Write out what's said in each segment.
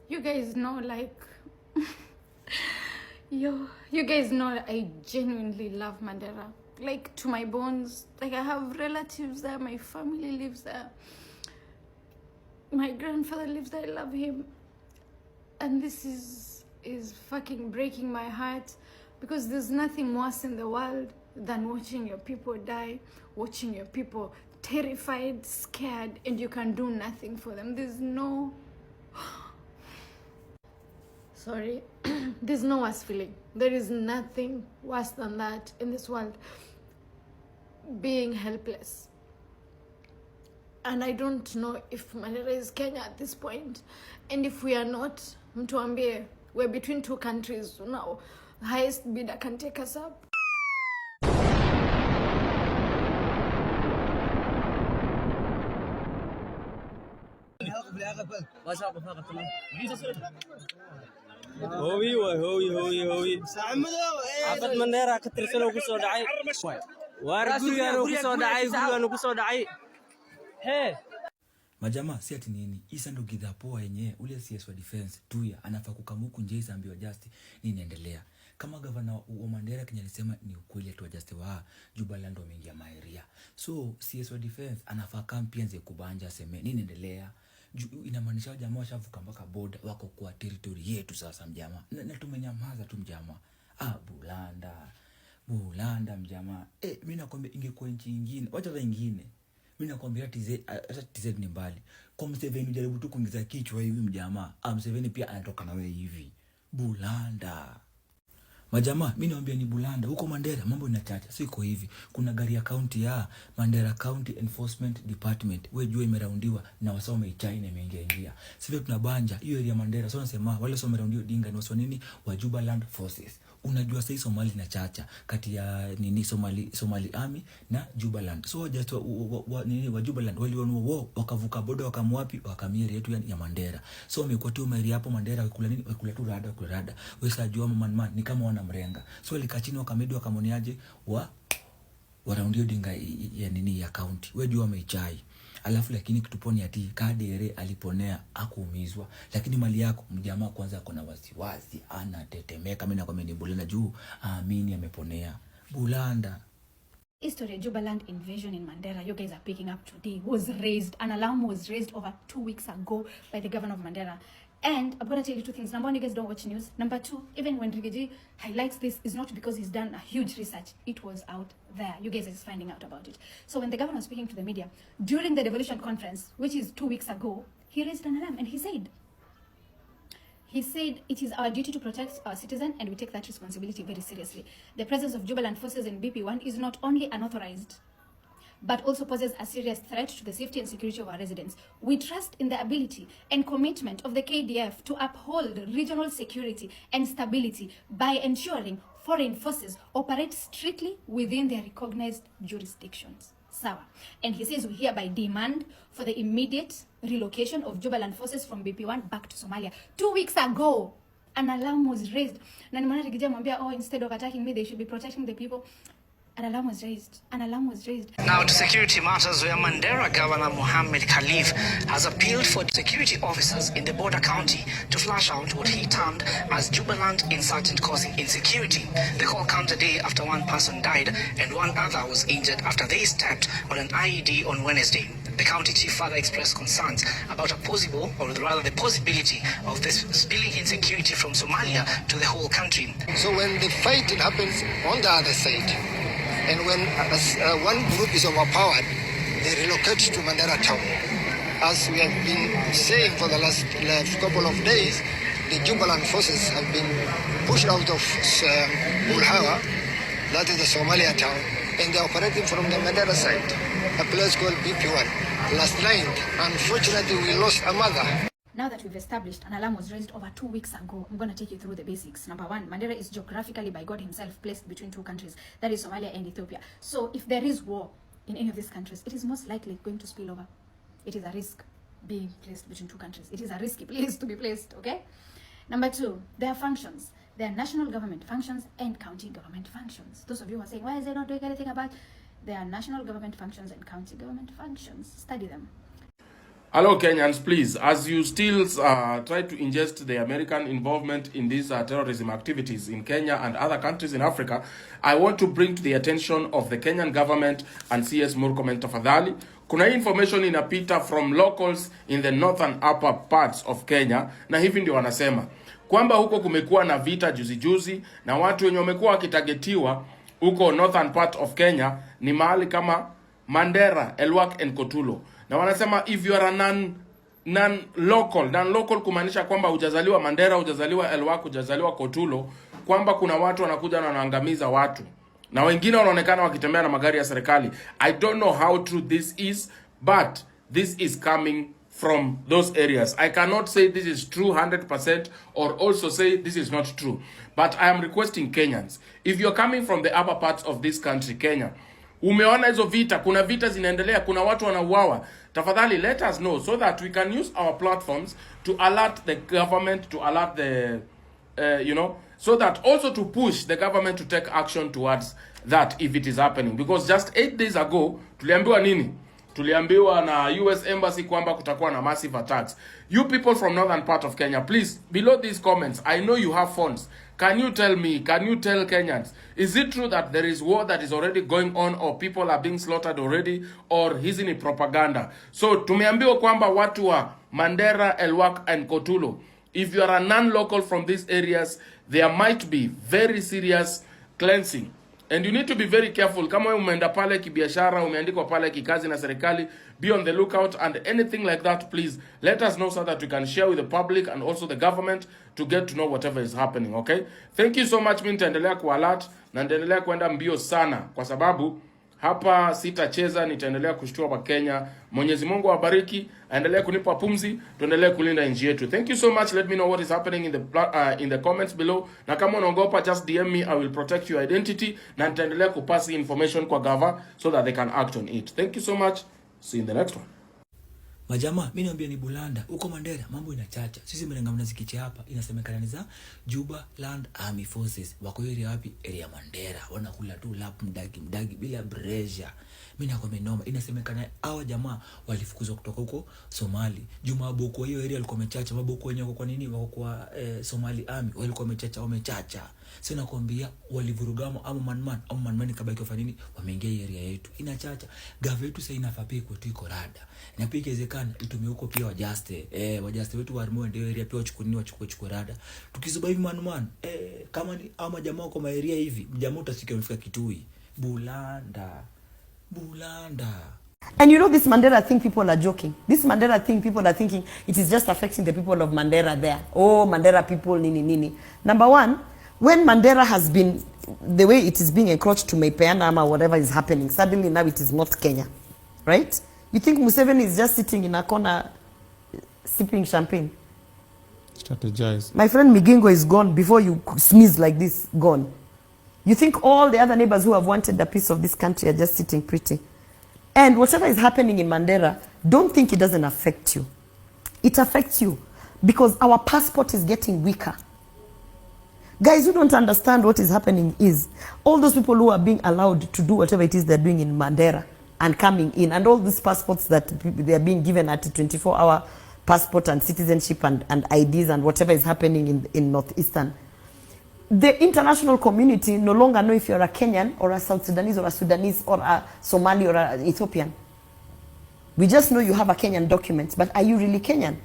You guys know, like, you guys know I genuinely love Mandera. Like, to my bones. Like, I have relatives there, my family lives there. My grandfather lives there, I love him. And this is fucking breaking my heart, because there's nothing worse in the world than watching your people die, watching your people terrified, scared, and you can do nothing for them. There's no sorry there's no worse feeling. There is nothing worse than that in this world, being helpless. And I don't know if Mandera is Kenya at this point. And if we are not, mtuambie, we're between two countries now. Highest bidder can take us up. هوي عفت Mandera ka tirsan oo ku soo dhacay waar gurigaan oo ku soo dhacay he Majama si ati nini isa ndo gidhapoa yenyewe ule CS wa defense tuya anafaa kukamuku nje ambiwa just nini endelea kama gavana wa Mandera Kenya alisema ni ukweli tu just wa Jubaland wameingia maeria, so CS wa defense anafaa kampianze kubanja seme nini endelea. Inamaanisha jamaa washavuka mpaka border wako kwa territory yetu sasa mjamaa, na tumenyamaza tu mjamaa. Bulanda mjamaa. Mimi nakwambia ingekuwa nchi nyingine wacha za nyingine, mimi nakwambia TZ ni mbali. Kwa Museveni jaribu tu kuingiza kichwa hivi mjamaa. Museveni pia anatoka na wewe hivi. Bulanda. Majamaa, mimi naambia ni Bulanda. Huko Mandera mambo inachacha. Sio iko hivi. Kuna gari ya county ya Mandera County Enforcement Department. Wewe jua imeraundiwa na wasome China imeingia. Sivyo tunabanja hiyo area Mandera. So nasema wale wasome raundio dinga ni waswa nini wa Jubaland Forces. Unajua sasa Somali na chacha kati ya nini Somali Army na Jubaland. So just wa Jubaland waliona wakavuka boda wakamwapi wakamia yetu ya Mandera. So wamekuwa tu meri hapo Mandera wakula nini wakula tu rada. Wewe sajua man ni kama wana mrenga. So likachini wakamedi wakamoniaje wa raundio dinga ya nini ya county. Wewe jua wameichai. Alafu lakini kituponi ati Kadere aliponea akuumizwa, lakini mali yako mjamaa kwanza akona wasiwasi anatetemeka. Mimi nakwambia ni Bulanda juu amini ameponea Bulanda. History Jubaland invasion in Mandera, you guys are picking up today, was raised, an alarm was raised over 2 weeks ago by the governor of Mandera. And I'm going to tell you two things. Number one, you guys don't watch news. Number two, even when Rigathi highlights this, it's not because he's done a huge research. It was out there. You guys are just finding out about it. So when the governor was speaking to the media during the devolution conference, which is 2 weeks ago, he raised an alarm and he said, it is our duty to protect our citizen and we take that responsibility very seriously. The presence of Jubaland forces in BP1 is not only unauthorized, but also poses a serious threat to the safety and security of our residents. We trust in the ability and commitment of the KDF to uphold regional security and stability by ensuring foreign forces operate strictly within their recognized jurisdictions. Sawa. And he says we hereby demand for the immediate relocation of Jubaland forces from BP1 back to Somalia. 2 weeks ago, an alarm was raised. Na nimeona Rigathi mwambia, instead of attacking me, they should be protecting the people. An alarm was raised. Now to security matters, where Mandera Governor Mohammed Khalif has appealed for security officers in the border county to flush out what he termed as Jubaland insurgent causing insecurity. The call comes a day after one person died and one other was injured after they stepped on an IED on Wednesday. The county chief further expressed concerns about a possible, or rather the possibility, of this spilling insecurity from Somalia to the whole country. So when the fighting happens on the other side, and when one group is overpowered, they relocate to Mandera town. As we have been saying for the last couple of days, the Jubaland forces have been pushed out of Bulhawa, that is the Somalia town, and they are operating from the Mandera side, a place called BP1. Last night, unfortunately, we lost a mother. Now that we've established an alarm was raised over 2 weeks ago, I'm going to take you through the basics. Number one, Mandera is geographically by God himself placed between two countries, that is Somalia and Ethiopia. So if there is war in any of these countries, it is most likely going to spill over. It is a risk being placed between two countries. It is a risky place to be placed, okay? Number two, there are functions. There are national government functions and county government functions. Those of you who are saying, why is they not doing anything about? There are national government functions and county government functions. Study them. Hello, Kenyans, please, as you still try to ingest the American involvement in these terrorism activities in Kenya and other countries in Africa, I want to bring to the attention of the Kenyan government and CS Murkomen tafadhali. Kuna information inapita from locals in the northern upper parts of Kenya, na hivi ndio wanasema kwamba huko kumekuwa na vita juzi na watu wenye wamekuwa wakitagetiwa huko northern part of Kenya ni mahali kama Mandera, Elwak and Kotulo. Na wanasema if you are a non-local kumaanisha kwamba hujazaliwa Mandera, hujazaliwa Elwak, hujazaliwa Kotulo, kwamba kuna watu wanakuja na wanaangamiza watu. Na wengine wanaonekana wakitembea na magari ya serikali. I don't know how true this is, but this is coming from those areas. I cannot say this is true 100% or also say this is not true. But I am requesting Kenyans, if you're coming from the upper parts of this country, Kenya, umeona hizo vita, kuna vita zinaendelea, kuna watu wanauawa, tafadhali let us know so that we can use our platforms to alert the government, to alert the, so that also to push the government to take action towards that if it is happening. Because just 8 days ago, tuliambiwa nini? Tuliambiwa na US Embassy kwamba kutakuwa na massive attacks. You people from northern part of Kenya, please, below these comments, I know you have phones. Can you tell me, can you tell Kenyans, is it true that there is war that is already going on, or people are being slaughtered already, or hizi ni propaganda? So, tumeambiwa kwamba watu wa Mandera, Elwak and Kotulo, if you are a non-local from these areas, there might be very serious cleansing. And you need to be very careful. Kama wewe umeenda pale kibiashara, umeandikwa pale kikazi na serikali, be on the lookout, and anything like that, please let us know so that we can share with the public and also the government to get to know whatever is happening, okay? Thank you so much. Mimi nitaendelea kualert na nitaendelea kwenda mbio sana kwa sababu hapa sitacheza, nitaendelea kushtua wa Kenya. Mwenyezi Mungu awabariki, aendelee kunipa pumzi, tuendelee kulinda nchi yetu. Thank you so much. Let me know what is happening in the comments below. Na kama unaogopa, just DM me, I will protect your identity, na nitaendelea kupasi information kwa gava so that they can act on it. Thank you so much. See you in the next one. Majama, mimi naambia ni Bulanda, huko Mandera mambo inachacha. Sisi mlenga mnazikiche hapa, inasemekana ni za Jubaland Army Forces. Wako area wapi? Area Mandera. Wanakula tu lap mdagi bila pressure. Mimi nakwambia noma, inasemekana hawa jamaa walifukuzwa kutoka huko Somali. Juma Boko hiyo area walikuwa wamechacha, maboko wenyewe kwa nini wako kwa Somali Army walikuwa wamechacha. Sasa nakwambia walivurugamo ama manman kabaki kufanya nini? Wameingia area yetu. Inachacha. Gava yetu sasa inafaa pia kwetu iko rada. Na pia ikiwezekana itumie huko pia wajaste wetu warimo ndio area pia wachukue rada. Tukizuba hivi kama ni ama jamaa kwa area hivi, jamaa utasikia umefika Kitui. Bulanda. And you know this Mandera thing, people are joking. This Mandera thing, people are thinking it is just affecting the people of Mandera there. Oh, Mandera people, nini. Number one, when Mandera has been, the way it is being encroached to Meipeana or whatever is happening, suddenly now it is not Kenya. Right? You think Museveni is just sitting in a corner sipping champagne? Strategize. My friend Migingo is gone before you sneeze like this, gone. You think all the other neighbors who have wanted a piece of this country are just sitting pretty? And whatever is happening in Mandera, don't think it doesn't affect you. It affects you because our passport is getting weaker. Guys, you don't understand what is happening is all those people who are being allowed to do whatever it is they're doing in Mandera and coming in, and all these passports that they are being given at 24-hour passport and citizenship and IDs and whatever is happening in Northeastern. The international community no longer know if you're a Kenyan or a South Sudanese or a Sudanese or a Somali or an Ethiopian. We just know you have a Kenyan document, but are you really Kenyan?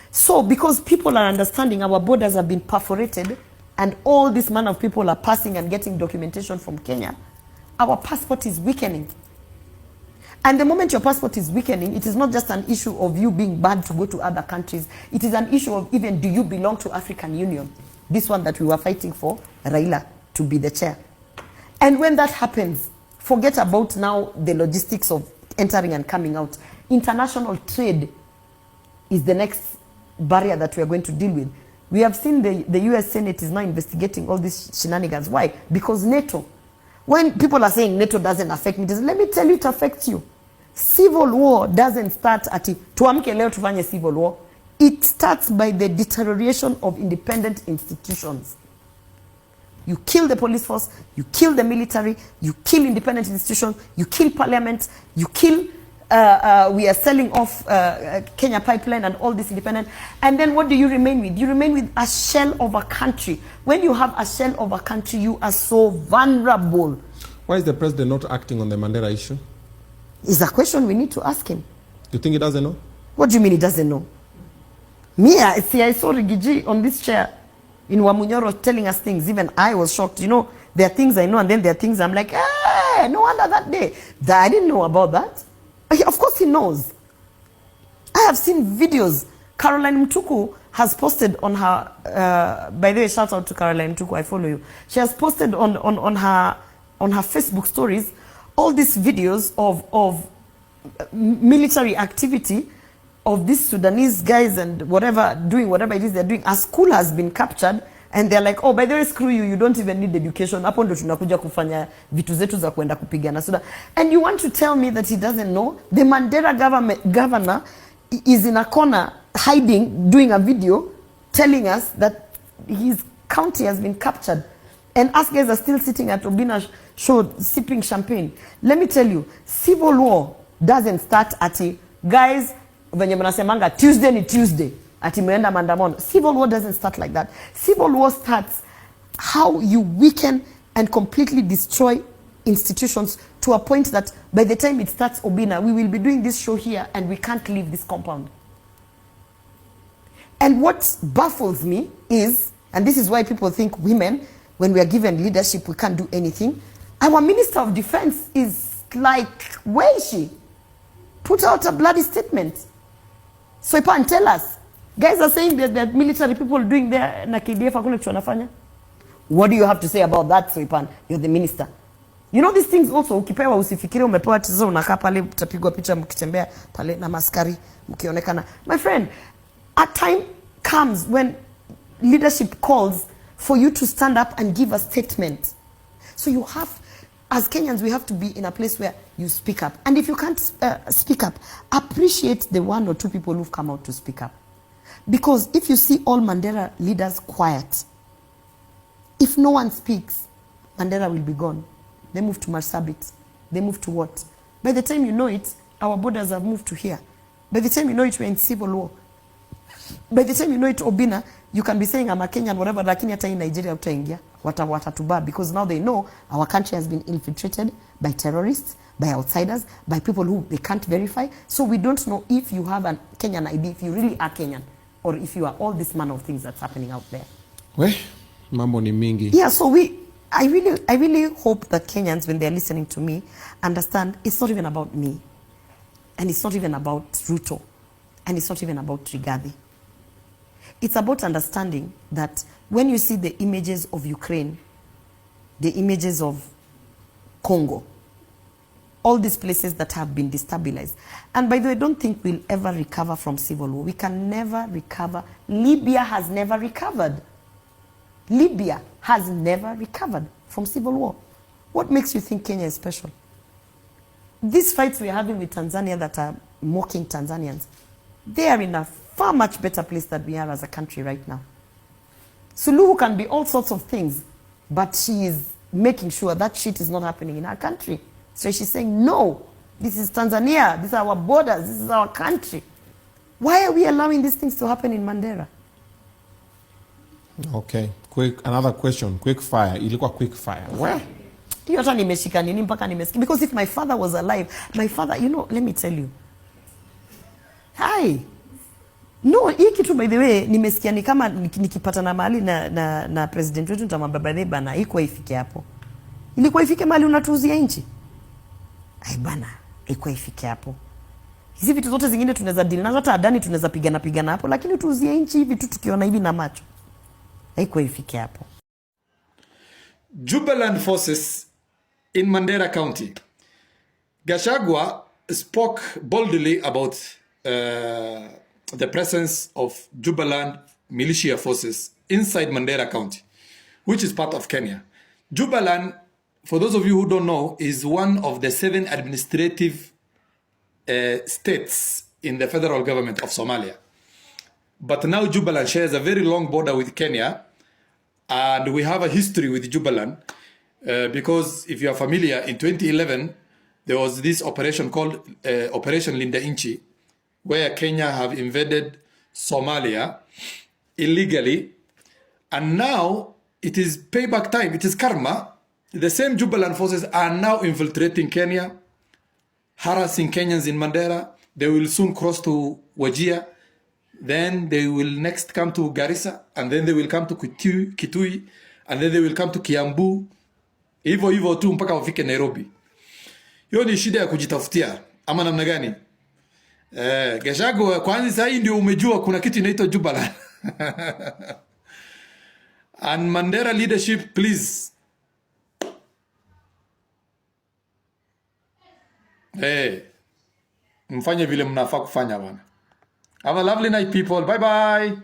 So because people are understanding our borders have been perforated and all this man of people are passing and getting documentation from Kenya, our passport is weakening. And the moment your passport is weakening, it is not just an issue of you being banned to go to other countries. It is an issue of even do you belong to African Union? This one that we were fighting for, Raila, to be the chair. And when that happens, forget about now the logistics of entering and coming out. International trade is the next barrier that we are going to deal with. We have seen the US Senate is now investigating all these shenanigans. Why? Because NATO. When people are saying NATO doesn't affect me, let me tell you it affects you. Civil war doesn't start at tuamke leo tufanye civil war. It starts by the deterioration of independent institutions. You kill the police force, you kill the military, you kill independent institutions, you kill parliament, you kill we are selling off Kenya Pipeline and all this independent. And then what do you remain with? You remain with a shell of a country. When you have a shell of a country, you are so vulnerable. Why is the president not acting on the Mandera issue? Is a question we need to ask him. You think he doesn't know? What do you mean he doesn't know? Me, I saw Rigiji on this chair in Wamunyoro telling us things. Even I was shocked. You know, there are things I know and then there are things I'm like, hey, no wonder that day. I didn't know about that. Of course he knows. I have seen videos. Caroline Mtuku has posted on her, by the way, shout out to Caroline Mtuku, I follow you. She has posted on her Facebook stories all these videos of military activity of these Sudanese guys and whatever, doing whatever it is they're doing. A school has been captured and they're like, oh, by the way, screw you, you don't even need education. Hapo ndo tunakuja kufanya vitu zetu za kuenda kupigana Sudan. And you want to tell me that he doesn't know? The Mandera governor is in a corner hiding, doing a video, telling us that his county has been captured. And us guys are still sitting at Obina's show, sipping champagne. Let me tell you, civil war doesn't start at a, guys, venye mnasemanga Tuesday ni Tuesday, ati meenda maandamano. Civil war doesn't start like that. Civil war starts how you weaken and completely destroy institutions to a point that by the time it starts Obina, we will be doing this show here and we can't leave this compound. And what baffles me is, and this is why people think women, when we are given leadership, we can't do anything. Our Minister of Defense is like, where is she? Put out a bloody statement. So you can tell us. Guys are saying that military people doing their na KDF hakuna kitu wanafanya. What do you have to say about that, Soipan? You're the minister. You know these things also, ukipewa usifikiri umepewa tizo unakaa pale utapigwa picha mkitembea pale na maskari mkionekana. My friend, a time comes when leadership calls for you to stand up and give a statement. So you have, as Kenyans, we have to be in a place where you speak up. And if you can't speak up, appreciate the one or two people who've come out to speak up. Because if you see all Mandera leaders quiet, if no one speaks, Mandera will be gone. They move to Marsabit. They move to what? By the time you know it, our borders have moved to here. By the time you know it, we're in civil war. By the time you know it, Obina, you can be saying I'm a Kenyan, whatever, lakini hata in Nigeria utaingia, watatuba, because now they know our country has been infiltrated by terrorists, by outsiders, by people who they can't verify. So we don't know if you have a Kenyan ID, if you really are Kenyan, or if you are all this manner of things that's happening out there. We, mambo ni mingi. Yeah, so I really hope that Kenyans, when they're listening to me, understand it's not even about me. And it's not even about Ruto. And it's not even about Rigathi. It's about understanding that when you see the images of Ukraine, the images of Congo, all these places that have been destabilized. And by the way, don't think we'll ever recover from civil war. We can never recover. Libya has never recovered. Libya has never recovered from civil war. What makes you think Kenya is special? These fights we're having with Tanzania that are mocking Tanzanians, they are in a far much better place than we are as a country right now. Suluhu can be all sorts of things, but she is making sure that shit is not happening in her country. So she's saying, no, this is Tanzania, these are our borders, this is our country. Why are we allowing these things to happen in Mandera? Okay, another question, quick fire. Ilikuwa quick fire. Well, because if my father was alive, my father, you know, let me tell you. Hi. No, hii kitu by the way, nimesikia ni kama nikipata na mahali na president wetu nitamwambia baba bana, haikuwa ifike hapo. Ilikuwa ifike mahali unatuuzia nchi. Ai bana, haikuwa ifike hapo. Hizi vitu zote zingine tunaweza deal nazo, hata adani tunaweza pigana hapo, lakini tuuzie nchi hivi tu tukiona hivi na macho. Haikuwa ifike hapo. Jubaland forces in Mandera County. Gachagua spoke boldly about the presence of Jubaland militia forces inside Mandera County, which is part of Kenya. Jubaland, for those of you who don't know, is one of the 7 administrative states in the federal government of Somalia. But now Jubaland shares a very long border with Kenya, and we have a history with Jubaland because if you are familiar, in 2011, there was this operation called Operation Linda Inchi, where Kenya have invaded Somalia illegally, and now it is payback time. It is karma. The same Jubaland forces are now infiltrating Kenya, harassing Kenyans in Mandera. They will soon cross to Wajir. Then they will next come to Garissa, and then they will come to Kitui, and then they will come to Kiambu. Hivyo tu mpaka wafike Nairobi. Hiyo ni shida ya kujitafutia ama namna gani? Gachagua kwanza sasa hii ndio umejua kuna kitu inaitwa Jubaland. And Mandera leadership, please. Mfanye vile mnafaa kufanya bwana. Have a lovely night, people. Bye bye.